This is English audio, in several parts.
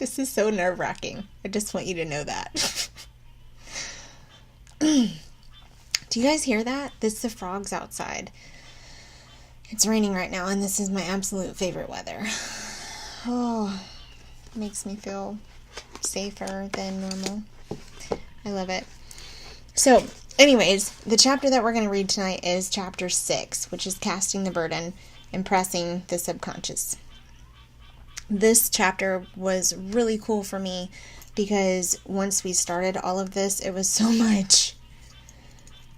This is so nerve-wracking. I just want you to know that. Do you guys hear that? This is the frogs outside. It's raining right now, and this is my absolute favorite weather. Oh, makes me feel safer than normal. I love it. So, anyways, the chapter that we're going to read tonight is chapter 6, which is casting the burden, impressing the subconscious. This chapter was really cool for me because once we started all of this, it was so much.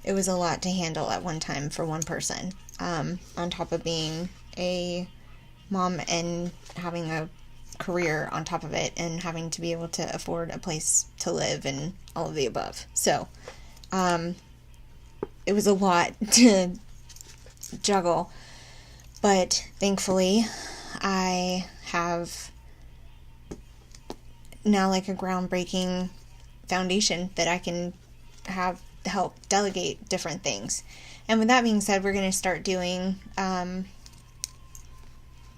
It was a lot to handle at one time for one person, on top of being a mom and having a career on top of it and having to be able to afford a place to live and all of the above. So, it was a lot to juggle, but thankfully I have now like a groundbreaking foundation that I can have help delegate different things. And with that being said, we're going to start doing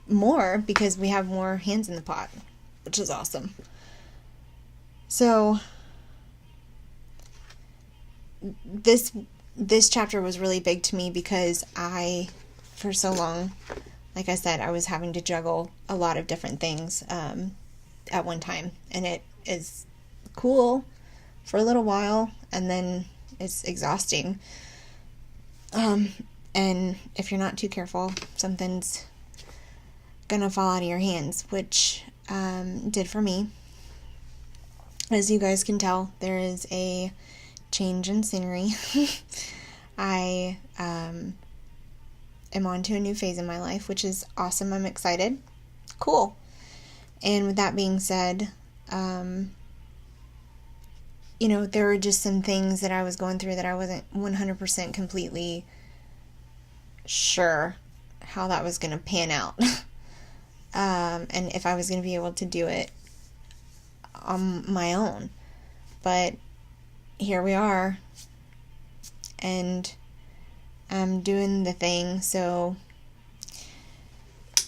more because we have more hands in the pot, which is awesome. So this chapter was really big to me because for so long, like I said, I was having to juggle a lot of different things at one time, and it is cool for a little while, and then it's exhausting. And if you're not too careful, something's gonna fall out of your hands, which did for me. As you guys can tell, there is a change in scenery. I am on to a new phase in my life, which is awesome. I'm excited. Cool. And with that being said, there were just some things that I was going through that I wasn't 100% completely sure how that was going to pan out. And if I was going to be able to do it on my own. But here we are, and I'm doing the thing. So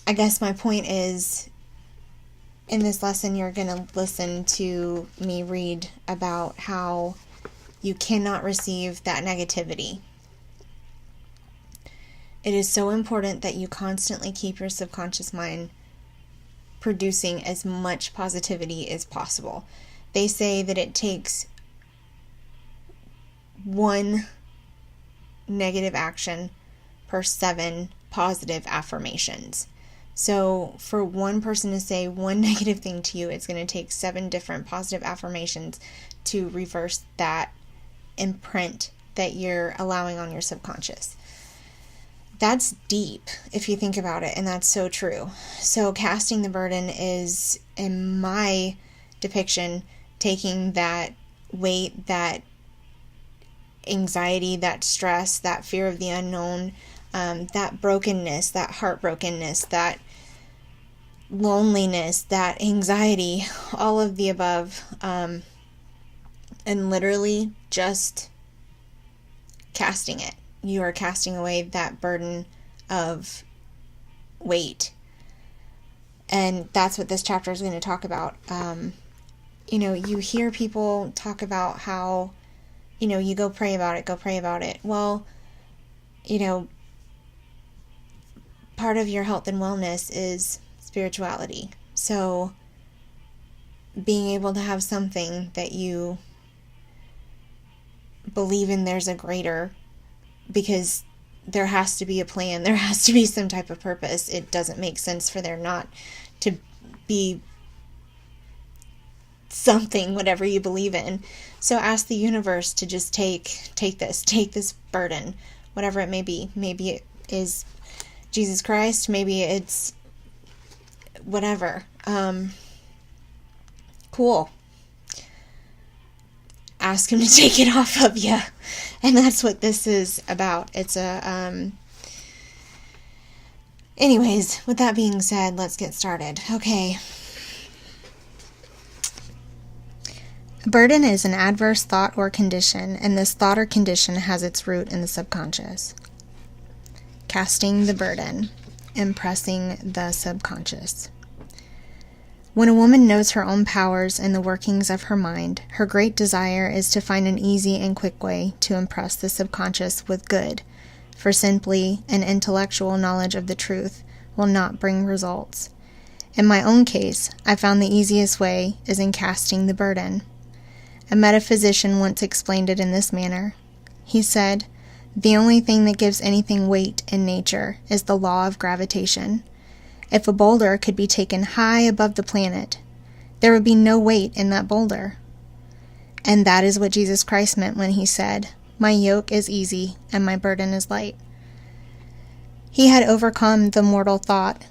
I guess my point is, in this lesson, you're going to listen to me read about how you cannot receive that negativity. It is so important that you constantly keep your subconscious mind producing as much positivity as possible. They say that it takes one negative action per 7 positive affirmations. So for one person to say one negative thing to you, it's going to take 7 different positive affirmations to reverse that imprint that you're allowing on your subconscious. That's deep if you think about it, and that's so true. So casting the burden is, in my depiction, taking that weight, that anxiety, that stress, that fear of the unknown, that brokenness, that heartbrokenness, that loneliness, that anxiety, all of the above, and literally just casting it. You are casting away that burden of weight. And that's what this chapter is going to talk about. You hear people talk about how, you go pray about it. Well, part of your health and wellness is spirituality. So being able to have something that you believe in, there's a greater, because there has to be a plan, there has to be some type of purpose. It doesn't make sense for there not to be something, whatever you believe in. So ask the universe to just take this burden, whatever it may be. Maybe it is Jesus Christ, maybe it's whatever. Cool. Ask him to take it off of you. And that's what this is about. It's anyways, with that being said, let's get started. Okay. A burden is an adverse thought or condition, and this thought or condition has its root in the subconscious. Casting the burden, impressing the subconscious. When a woman knows her own powers and the workings of her mind, her great desire is to find an easy and quick way to impress the subconscious with good, for simply an intellectual knowledge of the truth will not bring results. In my own case, I found the easiest way is in casting the burden. A metaphysician once explained it in this manner. He said, "The only thing that gives anything weight in nature is the law of gravitation. If a boulder could be taken high above the planet, there would be no weight in that boulder." And that is what Jesus Christ meant when he said, "My yoke is easy and my burden is light." He had overcome the mortal thought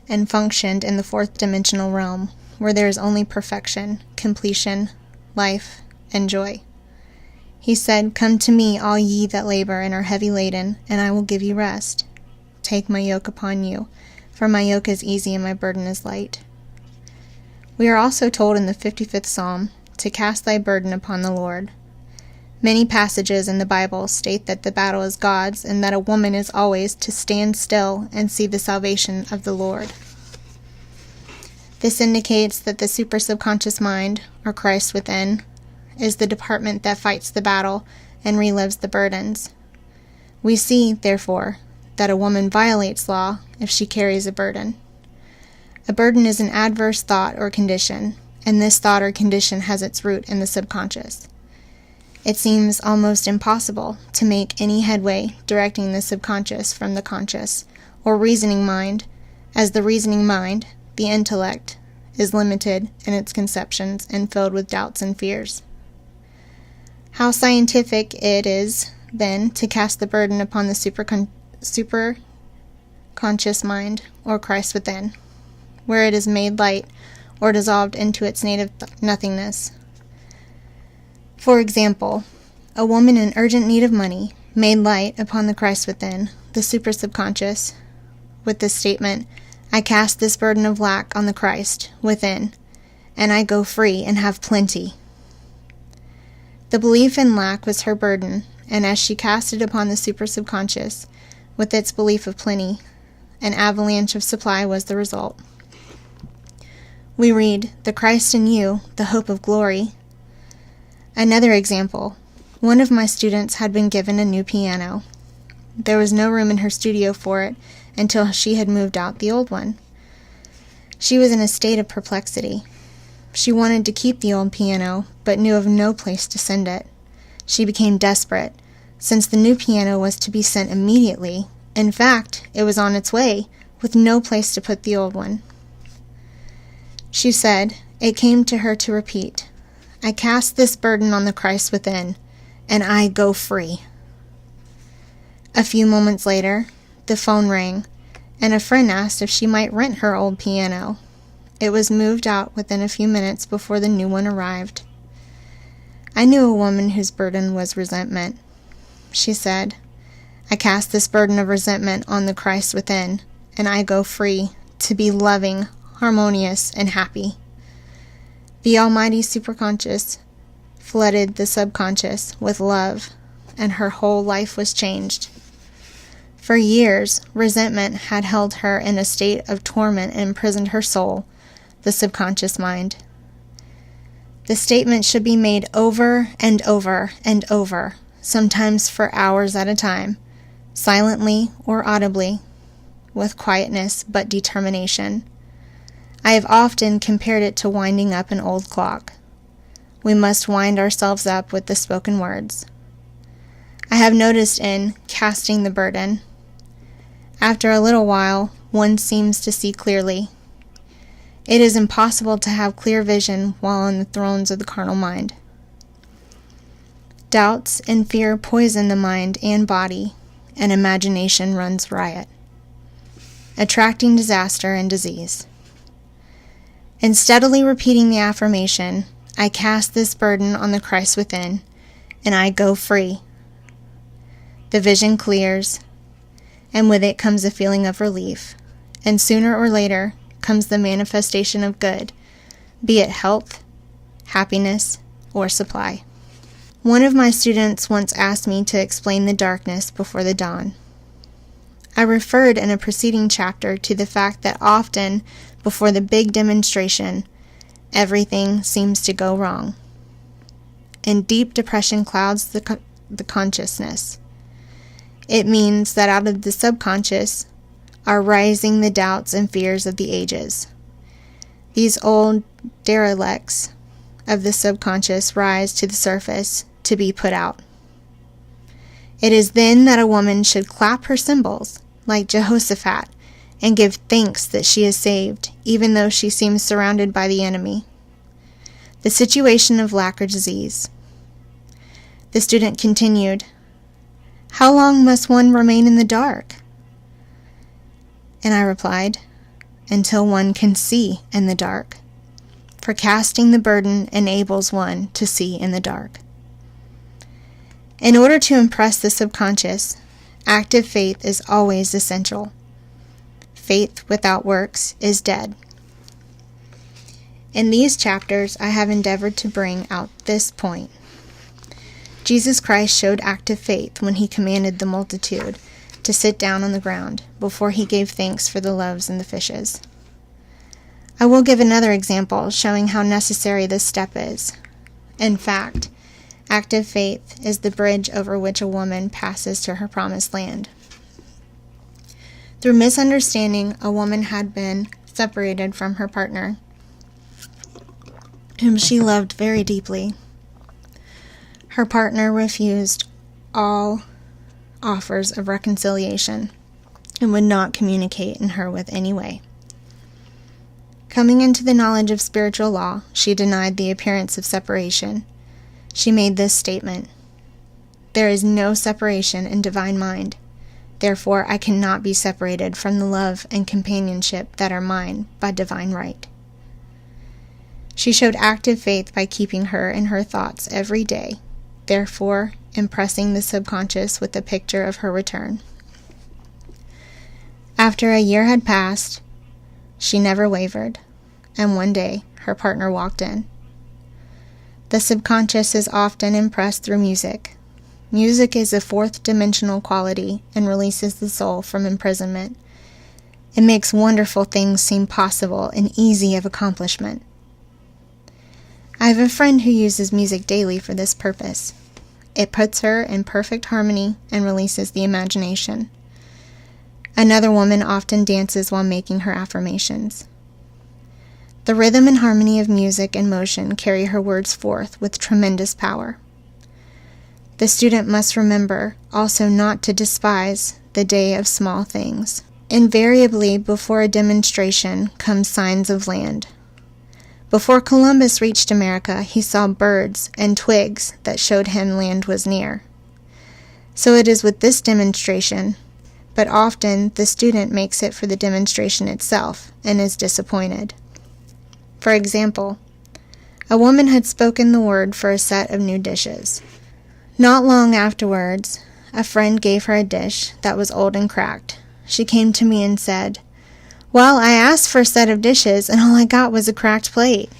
and functioned in the fourth dimensional realm, where there is only perfection, completion, life, and joy. He said, "Come to me, all ye that labor and are heavy laden, and I will give you rest. Take my yoke upon you, for my yoke is easy and my burden is light." We are also told in the 55th Psalm to cast thy burden upon the Lord. Many passages in the Bible state that the battle is God's and that a woman is always to stand still and see the salvation of the Lord. This indicates that the super-subconscious mind, or Christ within, is the department that fights the battle and relives the burdens. We see, therefore, that a woman violates law if she carries a burden. A burden is an adverse thought or condition, and this thought or condition has its root in the subconscious. It seems almost impossible to make any headway directing the subconscious from the conscious, or reasoning mind, as the reasoning mind, the intellect, is limited in its conceptions and filled with doubts and fears. How scientific it is, then, to cast the burden upon the superconscious mind, or Christ within, where it is made light or dissolved into its native nothingness. For example, a woman in urgent need of money made light upon the Christ within, the super-subconscious, with the statement, "I cast this burden of lack on the Christ within, and I go free and have plenty." The belief in lack was her burden, and as she cast it upon the super-subconscious, with its belief of plenty, an avalanche of supply was the result. We read, "The Christ in you, the hope of glory." Another example, one of my students had been given a new piano. There was no room in her studio for it until she had moved out the old one. She was in a state of perplexity. She wanted to keep the old piano, but knew of no place to send it. She became desperate, since the new piano was to be sent immediately. In fact, it was on its way, with no place to put the old one. She said, it came to her to repeat, "I cast this burden on the Christ within, and I go free." A few moments later, the phone rang, and a friend asked if she might rent her old piano. It was moved out within a few minutes before the new one arrived. I knew a woman whose burden was resentment. She said, "I cast this burden of resentment on the Christ within, and I go free to be loving, harmonious, and happy." The almighty superconscious flooded the subconscious with love, and her whole life was changed. For years, resentment had held her in a state of torment and imprisoned her soul, the subconscious mind. The statement should be made over and over and over, sometimes for hours at a time, silently or audibly, with quietness but determination. I have often compared it to winding up an old clock. We must wind ourselves up with the spoken words. I have noticed in casting the burden, after a little while, one seems to see clearly. It is impossible to have clear vision while on the thrones of the carnal mind. Doubts and fear poison the mind and body, and imagination runs riot, attracting disaster and disease. In steadily repeating the affirmation, "I cast this burden on the Christ within, and I go free," the vision clears, and with it comes a feeling of relief, and sooner or later comes the manifestation of good, be it health, happiness, or supply. One of my students once asked me to explain the darkness before the dawn. I referred in a preceding chapter to the fact that often, before the big demonstration, Everything seems to go wrong. And deep depression clouds the consciousness. It means that out of the subconscious are rising the doubts and fears of the ages. These old derelicts of the subconscious rise to the surface to be put out. It is then that a woman should clap her cymbals, like Jehoshaphat, and give thanks that she is saved, even though she seems surrounded by the enemy. The situation of lack or disease. The student continued, "How long must one remain in the dark?" And I replied, "Until one can see in the dark. For casting the burden enables one to see in the dark." In order to impress the subconscious, active faith is always essential. Faith without works is dead. In these chapters, I have endeavored to bring out this point. Jesus Christ showed active faith when he commanded the multitude to sit down on the ground before he gave thanks for the loaves and the fishes. I will give another example showing how necessary this step is. In fact, active faith is the bridge over which a woman passes to her promised land. Through misunderstanding, a woman had been separated from her partner, whom she loved very deeply. Her partner refused all offers of reconciliation and would not communicate in her with any way. Coming into the knowledge of spiritual law, she denied the appearance of separation. She made this statement, "There is no separation in divine mind. Therefore, I cannot be separated from the love and companionship that are mine by divine right." She showed active faith by keeping her in her thoughts every day, therefore impressing the subconscious with a picture of her return. After a year had passed, she never wavered, and one day her partner walked in. The subconscious is often impressed through music. Music is a fourth-dimensional quality and releases the soul from imprisonment. It makes wonderful things seem possible and easy of accomplishment. I have a friend who uses music daily for this purpose. It puts her in perfect harmony and releases the imagination. Another woman often dances while making her affirmations. The rhythm and harmony of music and motion carry her words forth with tremendous power. The student must remember also not to despise the day of small things. Invariably, before a demonstration come signs of land. Before Columbus reached America, he saw birds and twigs that showed him land was near. So it is with this demonstration, but often the student makes it for the demonstration itself and is disappointed. For example, a woman had spoken the word for a set of new dishes. Not long afterwards, a friend gave her a dish that was old and cracked. She came to me and said, "Well, I asked for a set of dishes, and all I got was a cracked plate."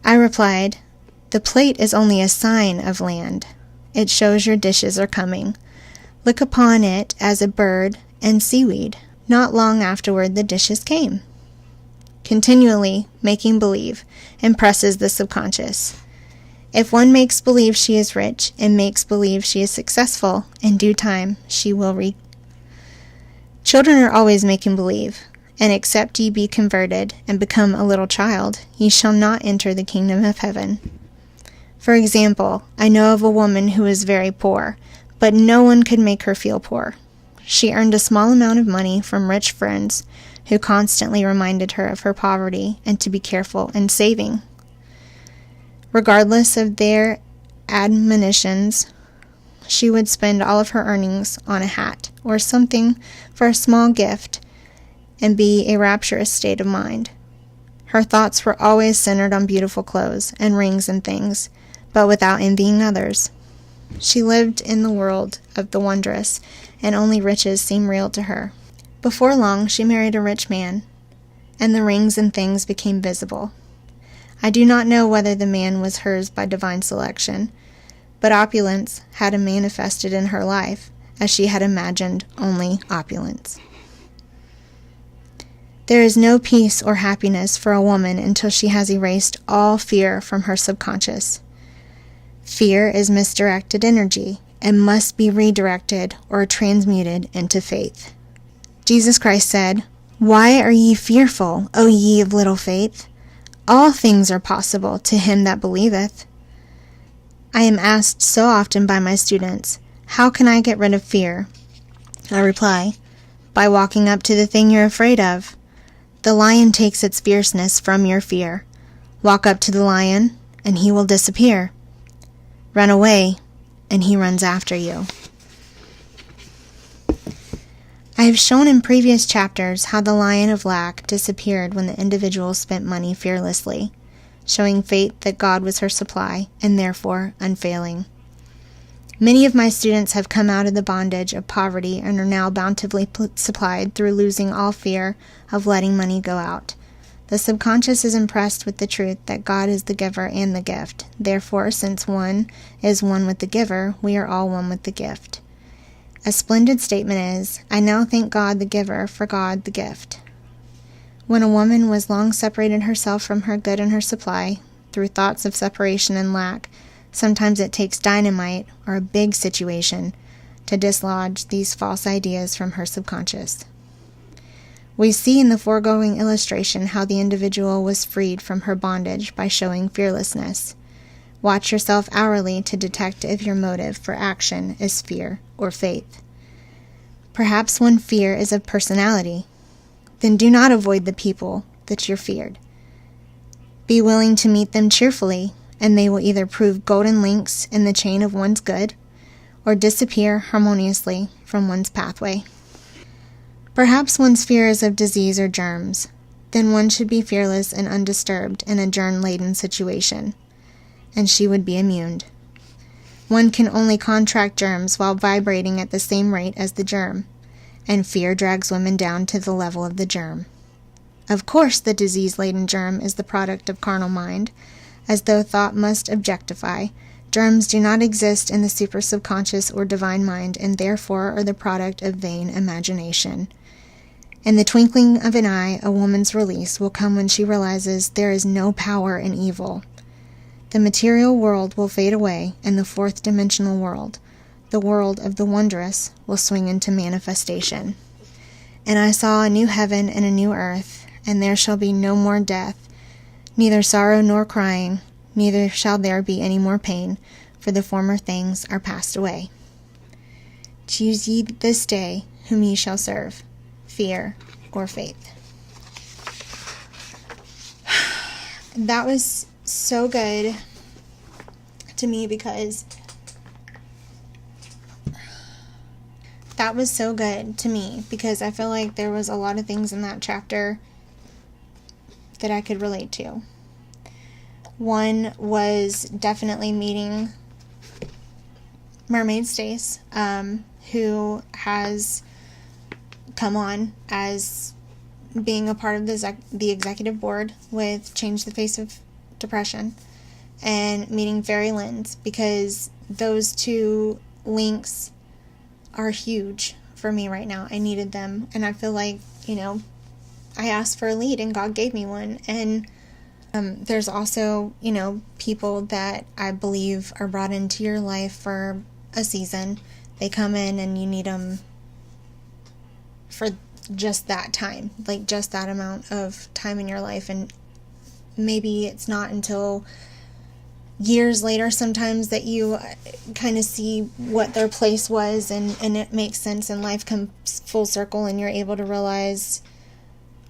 I replied, "The plate is only a sign of land. It shows your dishes are coming. Look upon it as a bird and seaweed." Not long afterward, the dishes came. Continually making believe impresses the subconscious. If one makes believe she is rich and makes believe she is successful, in due time she will Children are always making believe, and except ye be converted and become a little child, ye shall not enter the kingdom of heaven. For example, I know of a woman who is very poor, but no one could make her feel poor. She earned a small amount of money from rich friends who constantly reminded her of her poverty and to be careful in saving. Regardless of their admonitions, she would spend all of her earnings on a hat or something for a small gift and be a rapturous state of mind. Her thoughts were always centered on beautiful clothes and rings and things, but without envying others. She lived in the world of the wondrous, and only riches seemed real to her. Before long, she married a rich man, and the rings and things became visible. I do not know whether the man was hers by divine selection, but opulence had manifested in her life, as she had imagined only opulence. There is no peace or happiness for a woman until she has erased all fear from her subconscious. Fear is misdirected energy and must be redirected or transmuted into faith. Jesus Christ said, "Why are ye fearful, O ye of little faith? All things are possible to him that believeth." I am asked so often by my students, "How can I get rid of fear?" I reply, by walking up to the thing you're afraid of. The lion takes its fierceness from your fear. Walk up to the lion, and he will disappear. Run away, and he runs after you. I have shown in previous chapters how the lion of lack disappeared when the individual spent money fearlessly, showing faith that God was her supply, and therefore unfailing. Many of my students have come out of the bondage of poverty and are now bountifully supplied through losing all fear of letting money go out. The subconscious is impressed with the truth that God is the giver and the gift. Therefore, since one is one with the giver, we are all one with the gift. A splendid statement is, "I now thank God the giver for God the gift." When a woman was long separated herself from her good and her supply, through thoughts of separation and lack, sometimes it takes dynamite or a big situation to dislodge these false ideas from her subconscious. We see in the foregoing illustration how the individual was freed from her bondage by showing fearlessness. Watch yourself hourly to detect if your motive for action is fear or faith. Perhaps one fear is of personality. Then do not avoid the people that you're feared. Be willing to meet them cheerfully, and they will either prove golden links in the chain of one's good, or disappear harmoniously from one's pathway. Perhaps one's fear is of disease or germs. Then one should be fearless and undisturbed in a germ-laden situation, and she would be immune. One can only contract germs while vibrating at the same rate as the germ, and fear drags women down to the level of the germ. Of course, the disease-laden germ is the product of carnal mind, as though thought must objectify. Germs do not exist in the super-subconscious or divine mind, and therefore are the product of vain imagination. In the twinkling of an eye, a woman's release will come when she realizes there is no power in evil. The material world will fade away, and the fourth-dimensional world, the world of the wondrous, will swing into manifestation. "And I saw a new heaven and a new earth, and there shall be no more death, neither sorrow nor crying, neither shall there be any more pain, for the former things are passed away. Choose ye this day whom ye shall serve, fear or faith." That was so good to me because I feel like there was a lot of things in that chapter that I could relate to. One was definitely meeting Mermaid Stace, who has come on as being a part of the executive board with Change the Face of Depression, and meeting Fairy Lens, because those two links are huge for me right now. I needed them, and I feel like, I asked for a lead and God gave me one. And there's also, people that I believe are brought into your life for a season. They come in and you need them for just that time, like just that amount of time in your life. And maybe it's not until years later sometimes that you kind of see what their place was, and it makes sense, and life comes full circle, and you're able to realize,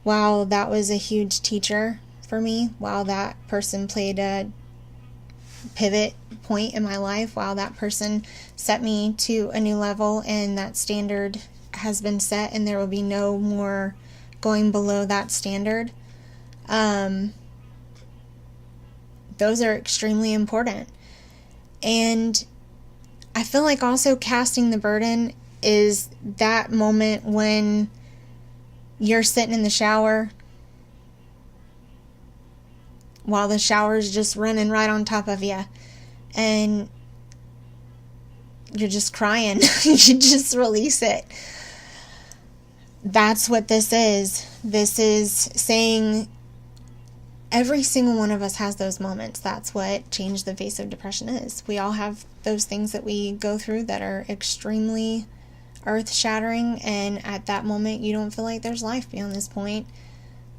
wow, that was a huge teacher for me. Wow, that person played a pivot point in my life. Wow, that person set me to a new level, and that standard has been set, and there will be no more going below that standard. Those are extremely important. And I feel like also casting the burden is that moment when you're sitting in the shower while the shower's just running right on top of you, and you're just crying. You just release it. That's what this is. This is saying every single one of us has those moments. That's what Change the Face of Depression is. We all have those things that we go through that are extremely earth-shattering, and at that moment you don't feel like there's life beyond this point.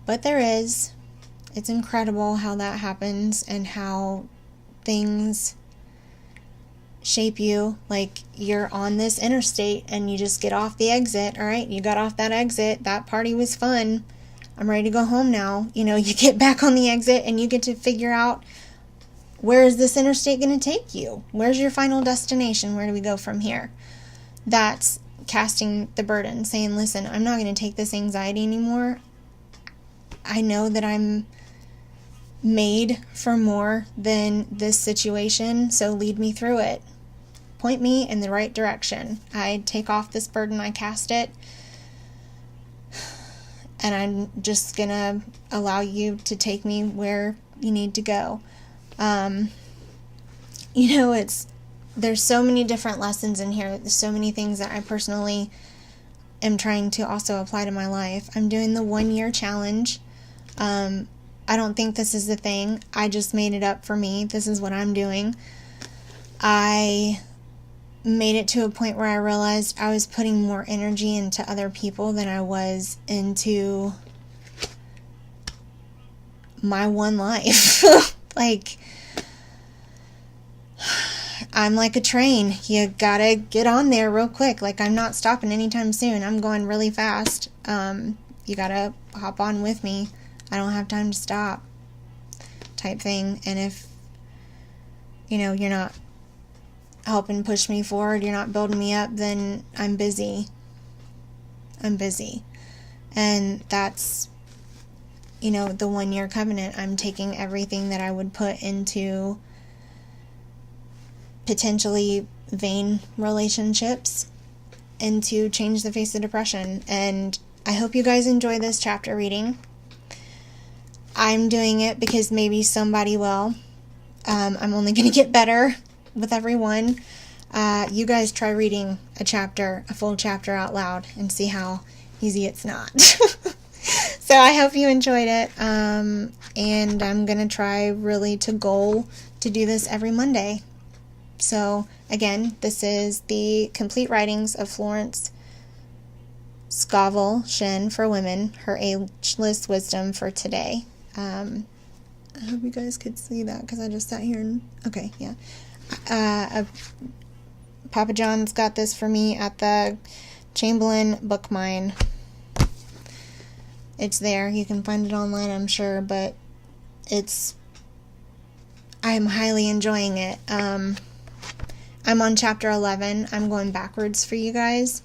But there is. It's incredible how that happens and how things shape you. Like, you're on this interstate and you just get off the exit. All right, you got off that exit. That party was fun. I'm ready to go home now. You know, you get back on the exit and you get to figure out, where is this interstate going to take you? Where's your final destination? Where do we go from here? That's casting the burden, saying, listen, I'm not going to take this anxiety anymore. I know that I'm made for more than this situation, so lead me through it. Point me in the right direction. I take off this burden, I cast it, and I'm just gonna allow you to take me where you need to go. You know, there's so many different lessons in here. There's so many things that I personally am trying to also apply to my life. I'm doing the 1-year challenge. I don't think this is the thing. I just made it up for me. This is what I'm doing. I made it to a point where I realized I was putting more energy into other people than I was into my one life. Like, I'm like a train. You gotta get on there real quick. Like, I'm not stopping anytime soon. I'm going really fast. You gotta hop on with me. I don't have time to stop, type thing. And if, you know, you're not helping push me forward, you're not building me up, then I'm busy. And that's, you know, the 1-year covenant. I'm taking everything that I would put into potentially vain relationships into Change the Face of Depression. And I hope you guys enjoy this chapter reading. I'm doing it because maybe somebody will. I'm only going to get better with every one. You guys try reading a full chapter out loud and see how easy it's not. So I hope you enjoyed it. And I'm going to try really to goal to do this every Monday. So again, this is the complete writings of Florence Scovel, Shinn for women, her ageless wisdom for today. I hope you guys could see that because I just sat here and, okay, yeah. Papa John's got this for me at the Chamblin bookmine. It's there. You can find it online, I'm sure, but I'm highly enjoying it. I'm on chapter 11. I'm going backwards for you guys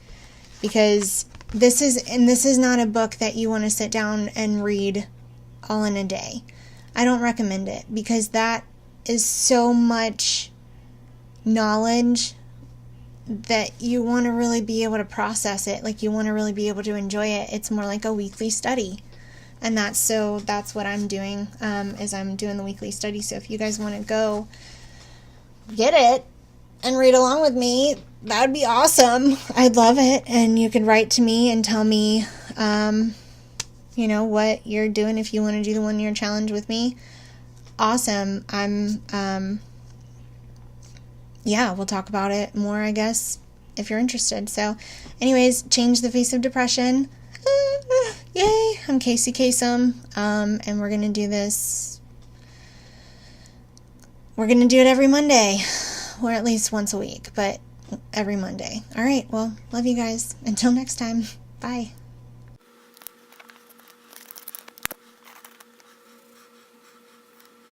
because this is not a book that you want to sit down and read all in a day. I don't recommend it because that is so much knowledge that you want to really be able to process it. Like, you want to really be able to enjoy it. It's more like a weekly study. And that's what I'm doing, is I'm doing the weekly study. So if you guys want to go get it and read along with me, that would be awesome. I'd love it. And you can write to me and tell me, you know, what you're doing if you want to do the 1-year challenge with me. Awesome. Yeah, we'll talk about it more, I guess, if you're interested. So, anyways, Change the Face of Depression. Yay! I'm Casiecasem, and we're going to do this. We're going to do it every Monday, or at least once a week, but every Monday. All right, well, love you guys. Until next time, bye.